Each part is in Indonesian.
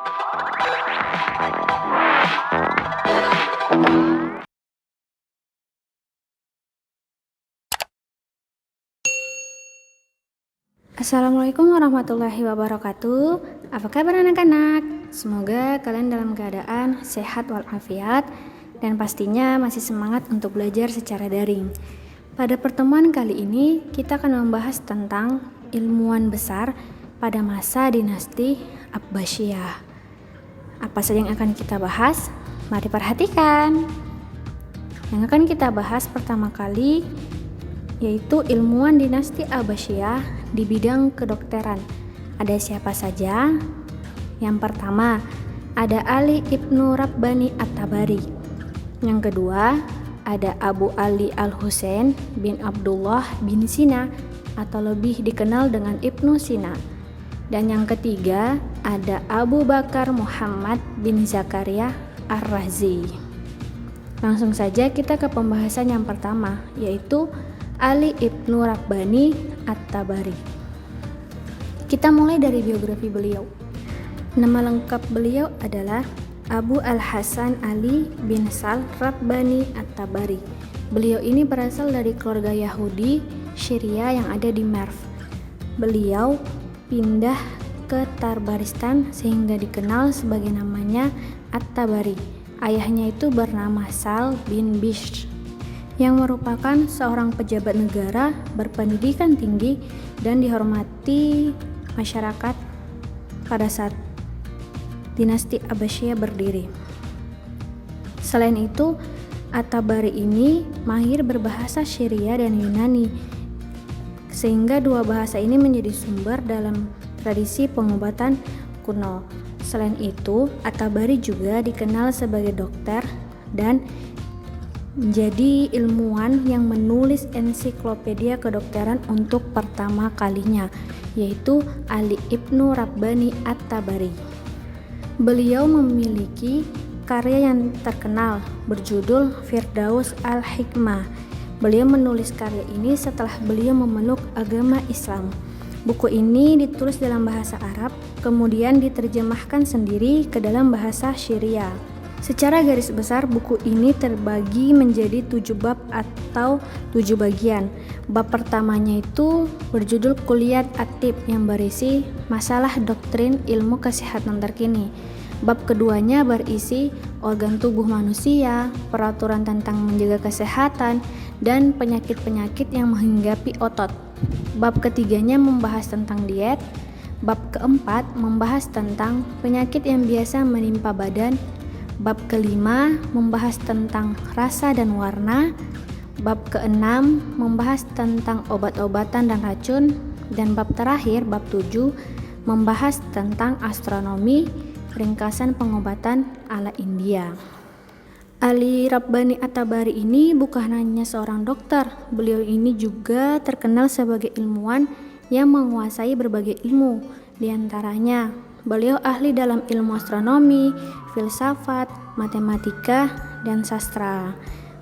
Assalamualaikum warahmatullahi wabarakatuh. Apa kabar anak-anak? Semoga kalian dalam keadaan sehat walafiat dan pastinya masih semangat untuk belajar secara daring. Pada pertemuan kali ini kita akan membahas tentang ilmuwan besar pada masa dinasti Abbasiyah. Apa saja yang akan kita bahas? Mari perhatikan. Yang akan kita bahas pertama kali yaitu ilmuwan dinasti Abbasiyah di bidang kedokteran. Ada siapa saja? Yang pertama, ada Ali Ibnu Rabbani At-Tabari. Yang kedua, ada Abu Ali Al-Husain bin Abdullah bin Sina atau lebih dikenal dengan Ibnu Sina. Dan yang ketiga, ada Abu Bakar Muhammad bin Zakaria Ar-Razi. Langsung saja kita ke pembahasan yang pertama, yaitu Ali Ibnu Rabbani At-Tabari. Kita mulai dari biografi beliau. Nama lengkap beliau adalah Abu Al-Hasan Ali bin Sal Rabbani At-Tabari. Beliau ini berasal dari keluarga Yahudi Syria yang ada di Merv. Beliau pindah ke Tabaristan sehingga dikenal sebagai namanya At-Tabari. Ayahnya itu bernama Sal bin Bishr, yang merupakan seorang pejabat negara berpendidikan tinggi dan dihormati masyarakat pada saat dinasti Abbasiyah berdiri. Selain itu, At-Tabari ini mahir berbahasa Syria dan Yunani, sehingga dua bahasa ini menjadi sumber dalam tradisi pengobatan kuno. Selain itu, At-Tabari juga dikenal sebagai dokter dan menjadi ilmuwan yang menulis ensiklopedia kedokteran untuk pertama kalinya, yaitu Ali Ibnu Rabbani At-Tabari. Beliau memiliki karya yang terkenal berjudul Firdaus Al-Hikmah. Beliau menulis karya ini setelah beliau memeluk agama Islam. Buku ini ditulis dalam bahasa Arab, kemudian diterjemahkan sendiri ke dalam bahasa Syria. Secara garis besar, buku ini terbagi menjadi 7 bab atau 7 bagian. Bab pertamanya itu berjudul Kulliyat At-Tib yang berisi masalah doktrin ilmu kesehatan terkini. Bab keduanya berisi organ tubuh manusia, peraturan tentang menjaga kesehatan, dan penyakit-penyakit yang menghinggapi otot. Bab ketiganya membahas tentang diet. Bab keempat membahas tentang penyakit yang biasa menimpa badan. Bab kelima membahas tentang rasa dan warna. Bab keenam membahas tentang obat-obatan dan racun. Dan bab terakhir, bab 7, membahas tentang astronomi, ringkasan pengobatan ala India. Ali Rabbani At-Tabari ini bukan hanya seorang dokter, beliau ini juga terkenal sebagai ilmuwan yang menguasai berbagai ilmu. Di antaranya, beliau ahli dalam ilmu astronomi, filsafat, matematika, dan sastra.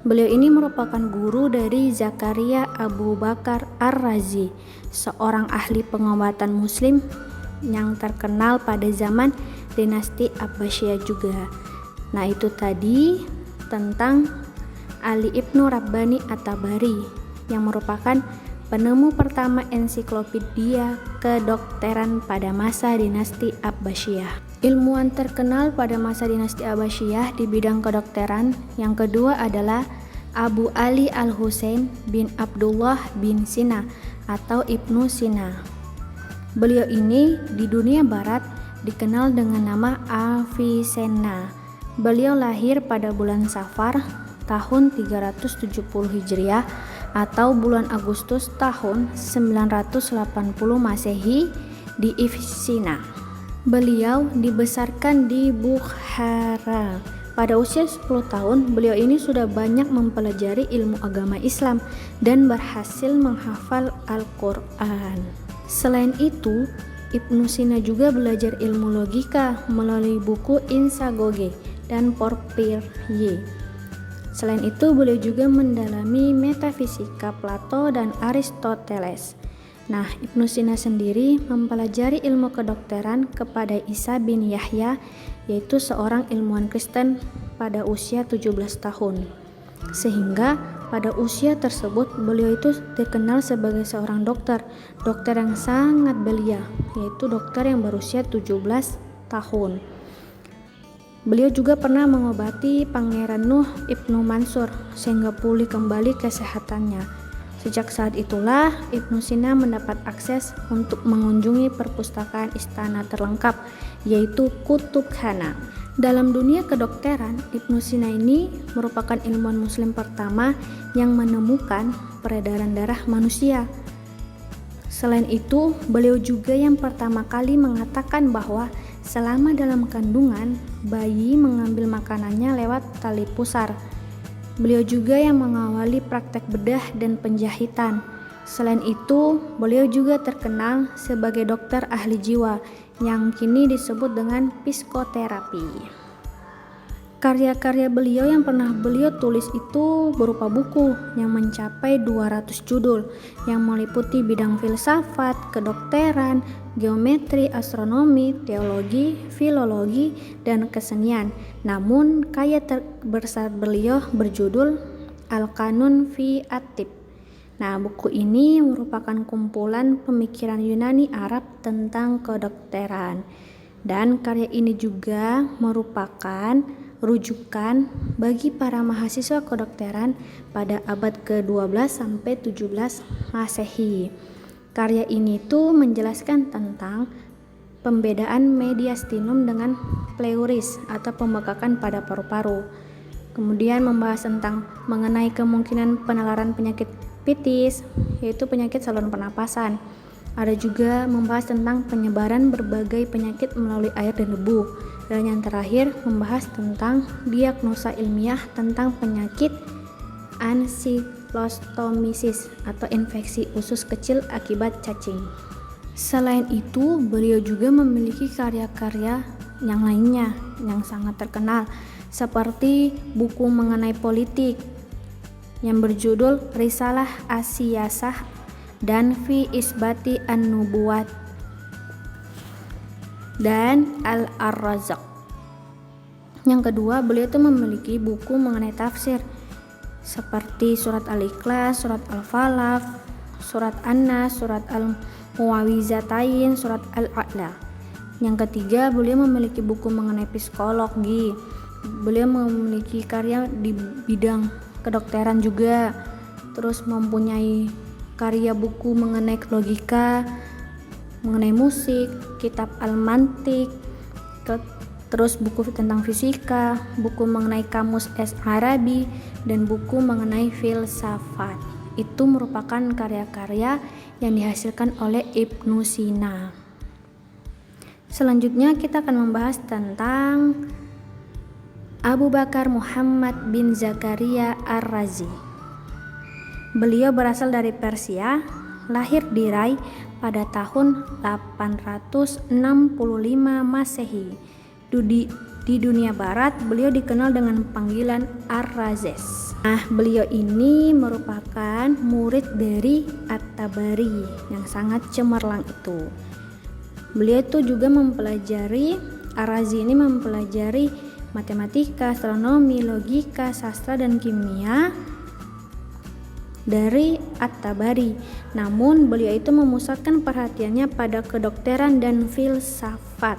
Beliau ini merupakan guru dari Zakaria Abu Bakar Ar-Razi, seorang ahli pengobatan muslim yang terkenal pada zaman dinasti Abbasiyah juga. Nah, itu tadi tentang Ali Ibnu Rabbani At-Tabari yang merupakan penemu pertama ensiklopedia kedokteran pada masa dinasti Abbasiyah. Ilmuwan terkenal pada masa dinasti Abbasiyah di bidang kedokteran yang kedua adalah Abu Ali Al-Husain bin Abdullah bin Sina atau Ibnu Sina. Beliau ini di dunia barat dikenal dengan nama Avicenna. Beliau lahir pada bulan Safar tahun 370 Hijriah atau bulan Agustus tahun 980 Masehi di Avicenna. Beliau dibesarkan di Bukhara. Pada usia 10 tahun, beliau ini sudah banyak mempelajari ilmu agama Islam dan berhasil menghafal Al-Quran. Selain itu, Ibnu Sina juga belajar ilmu logika melalui buku Insagoge dan Porphyrie. Selain itu, beliau juga mendalami metafisika Plato dan Aristoteles. Nah, Ibnu Sina sendiri mempelajari ilmu kedokteran kepada Isa bin Yahya, yaitu seorang ilmuwan Kristen pada usia 17 tahun. Sehingga pada usia tersebut beliau itu dikenal sebagai seorang dokter yang sangat belia, yaitu dokter yang berusia 17 tahun. Beliau juga pernah mengobati Pangeran Nuh Ibnu Mansur sehingga pulih kembali kesehatannya. Sejak saat itulah Ibnu Sina mendapat akses untuk mengunjungi perpustakaan istana terlengkap, yaitu Kutubkhana. Dalam dunia kedokteran, Ibnu Sina ini merupakan ilmuwan muslim pertama yang menemukan peredaran darah manusia. Selain itu, beliau juga yang pertama kali mengatakan bahwa selama dalam kandungan, bayi mengambil makanannya lewat tali pusar. Beliau juga yang mengawali praktek bedah dan penjahitan. Selain itu, beliau juga terkenal sebagai dokter ahli jiwa yang kini disebut dengan psikoterapi. Karya-karya beliau yang pernah beliau tulis itu berupa buku yang mencapai 200 judul yang meliputi bidang filsafat, kedokteran, geometri, astronomi, teologi, filologi, dan kesenian. Namun karya terbesar beliau berjudul Al-Qanun fi At-Tib. Nah, buku ini merupakan kumpulan pemikiran Yunani Arab tentang kedokteran. Dan karya ini juga merupakan rujukan bagi para mahasiswa kedokteran pada abad ke-12 sampai 17 Masehi. Karya ini tuh menjelaskan tentang pembedaan mediastinum dengan pleuris atau pembekakan pada paru-paru. Kemudian membahas tentang mengenai kemungkinan penularan penyakit pitis, yaitu penyakit saluran pernapasan. Ada juga membahas tentang penyebaran berbagai penyakit melalui air dan debu. Dan yang terakhir membahas tentang diagnosa ilmiah tentang penyakit ankylostomisis atau infeksi usus kecil akibat cacing. Selain itu, beliau juga memiliki karya-karya yang lainnya yang sangat terkenal, seperti buku mengenai politik yang berjudul Risalah As-Siyasah dan Fi Isbati An-Nubuwat dan Al-Ar-Razzaq. Yang kedua, beliau itu memiliki buku mengenai tafsir seperti surat Al-Ikhlas, surat Al-Falaq, surat An-Nas, surat Al-Mu'awwizatain, surat Al-A'la. Yang ketiga, beliau memiliki buku mengenai psikologi. Beliau memiliki karya di bidang kedokteran juga. Terus mempunyai karya buku mengenai logika, mengenai musik, kitab Al-Mantiq, terus buku tentang fisika, buku mengenai kamus Arabi, dan buku mengenai filsafat. Itu merupakan karya-karya yang dihasilkan oleh Ibnu Sina. Selanjutnya kita akan membahas tentang Abu Bakar Muhammad bin Zakaria Ar-Razi. Beliau berasal dari Persia, lahir di Rai pada tahun 865 Masehi. Di dunia barat, beliau dikenal dengan panggilan Ar-Razes. Nah, beliau ini merupakan murid dari At-Tabari yang sangat cemerlang itu. Beliau itu juga mempelajari, Ar-Razi ini mempelajari matematika, astronomi, logika, sastra, dan kimia dari At-Tabari. Namun beliau itu memusatkan perhatiannya pada kedokteran dan filsafat.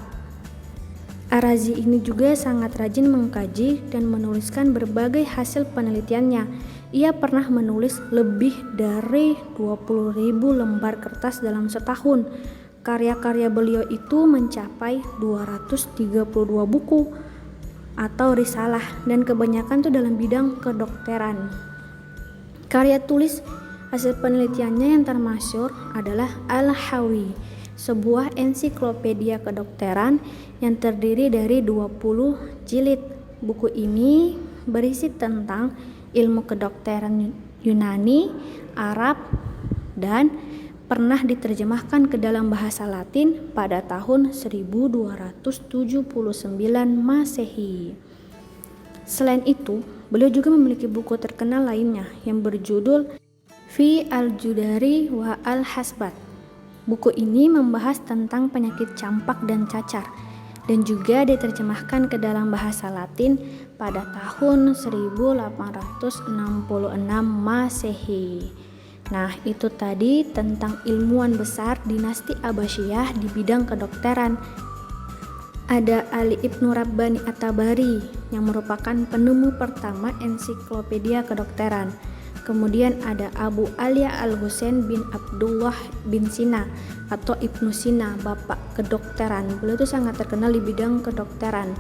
Ar-Razi ini juga sangat rajin mengkaji dan menuliskan berbagai hasil penelitiannya. Ia pernah menulis lebih dari 20.000 lembar kertas dalam setahun. Karya-karya beliau itu mencapai 232 buku atau risalah, dan kebanyakan itu dalam bidang kedokteran. Karya tulis hasil penelitiannya yang termasyhur adalah Al-Hawi, sebuah ensiklopedia kedokteran yang terdiri dari 20 jilid. Buku ini berisi tentang ilmu kedokteran Yunani, Arab, dan pernah diterjemahkan ke dalam bahasa Latin pada tahun 1279 Masehi. Selain itu, beliau juga memiliki buku terkenal lainnya yang berjudul Fi Al-Judari wa Al-Hasbat. Buku ini membahas tentang penyakit campak dan cacar dan juga diterjemahkan ke dalam bahasa Latin pada tahun 1866 Masehi. Nah, itu tadi tentang ilmuwan besar dinasti Abbasiyah di bidang kedokteran. Ada Ali Ibnu Rabbani At-Tabari yang merupakan penemu pertama ensiklopedia kedokteran. Kemudian ada Abu Alia Al-Husain bin Abdullah bin Sina atau Ibnu Sina, bapak kedokteran. Beliau itu sangat terkenal di bidang kedokteran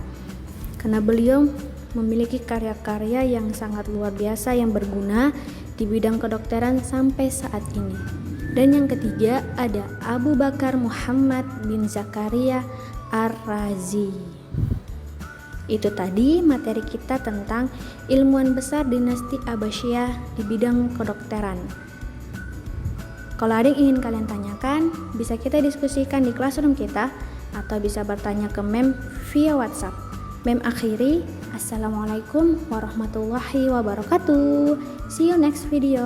karena beliau memiliki karya-karya yang sangat luar biasa yang berguna di bidang kedokteran sampai saat ini. Dan yang ketiga ada Abu Bakar Muhammad bin Zakaria Ar-Razi. Itu tadi materi kita tentang ilmuwan besar dinasti Abbasiyah di bidang kedokteran. Kalau ada yang ingin kalian tanyakan, bisa kita diskusikan di classroom kita atau bisa bertanya ke Mem via WhatsApp. Mem akhiri, Assalamualaikum warahmatullahi wabarakatuh. See you next video.